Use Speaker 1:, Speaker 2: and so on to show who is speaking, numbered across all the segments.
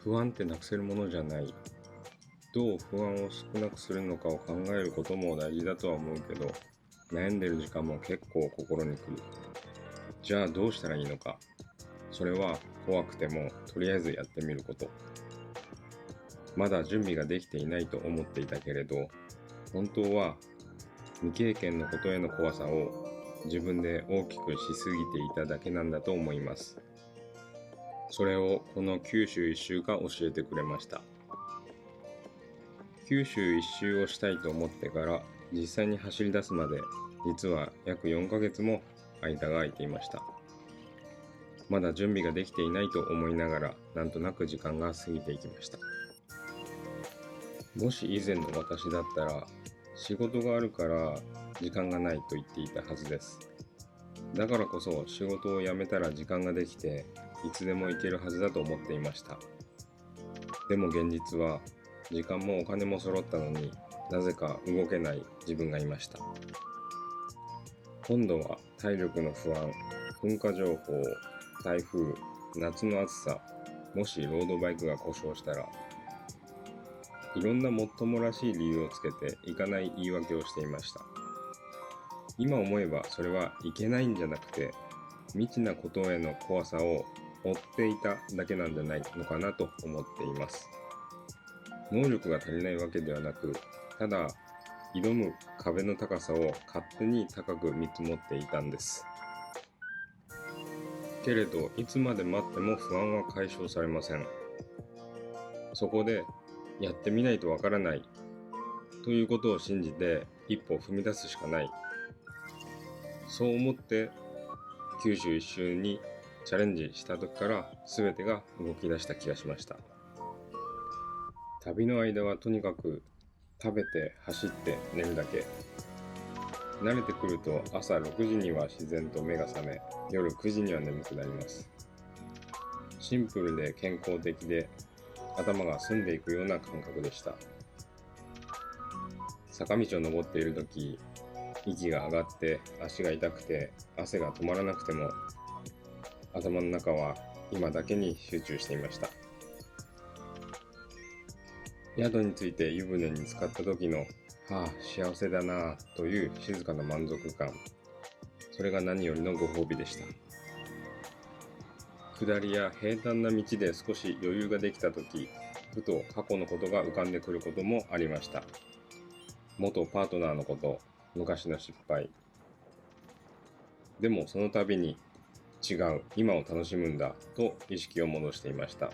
Speaker 1: 不安ってなくせるものじゃない。どう不安を少なくするのかを考えることも大事だとは思うけど、悩んでる時間も結構心にくる。じゃあどうしたらいいのか。それは怖くてもとりあえずやってみること。まだ準備ができていないと思っていたけれど、本当は未経験のことへの怖さを自分で大きくしすぎていただけなんだと思います。それをこの九州一周が教えてくれました。九州一周をしたいと思ってから実際に走り出すまで、実は約4ヶ月も間が空いていました。まだ準備ができていないと思いながら、なんとなく時間が過ぎていきました。もし以前の私だったら、仕事があるから時間がないと言っていたはずです。だからこそ仕事を辞めたら時間ができて、いつでも行けるはずだと思っていました。でも現実は、時間もお金も揃ったのになぜか動けない自分がいました。今度は体力の不安、噴火情報、台風、夏の暑さ、もしロードバイクが故障したら、いろんなもっともらしい理由をつけて行かない言い訳をしていました。今思えばそれはいけないんじゃなくて、未知なことへの怖さを追っていただけなんじゃないのかなと思っています。能力が足りないわけではなく、ただ挑む壁の高さを勝手に高く見積もっていたんです。けれど、いつまで待っても不安は解消されません。そこで、やってみないとわからないということを信じて一歩踏み出すしかない。そう思って九州一周にチャレンジした時から全てが動き出した気がしました。旅の間はとにかく食べて走って寝るだけ。慣れてくると朝6時には自然と目が覚め、夜9時には眠くなります。シンプルで健康的で頭が澄んでいくような感覚でした。坂道を登っているとき、息が上がって足が痛くて汗が止まらなくても、頭の中は今だけに集中していました。宿について湯船に浸かった時の、幸せだなぁという静かな満足感。それが何よりのご褒美でした。下りや平坦な道で少し余裕ができた時、ふと過去のことが浮かんでくることもありました。元パートナーのこと、昔の失敗。でもその度に違う、今を楽しむんだと意識を戻していました。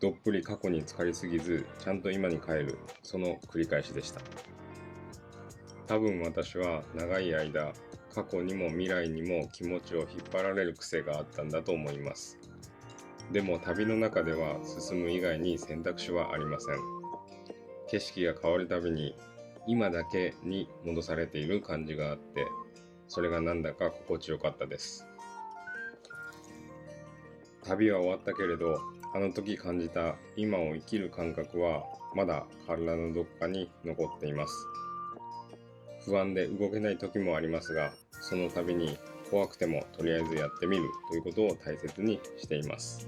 Speaker 1: どっぷり過去に浸かりすぎず、ちゃんと今に帰る、その繰り返しでした。多分私は長い間、過去にも未来にも気持ちを引っ張られる癖があったんだと思います。でも旅の中では進む以外に選択肢はありません。景色が変わるたびに今だけに戻されている感じがあって、それがなんだか心地よかったです。旅は終わったけれど、あの時感じた今を生きる感覚はまだ体のどこかに残っています。不安で動けない時もありますが、その度に怖くてもとりあえずやってみるということを大切にしています。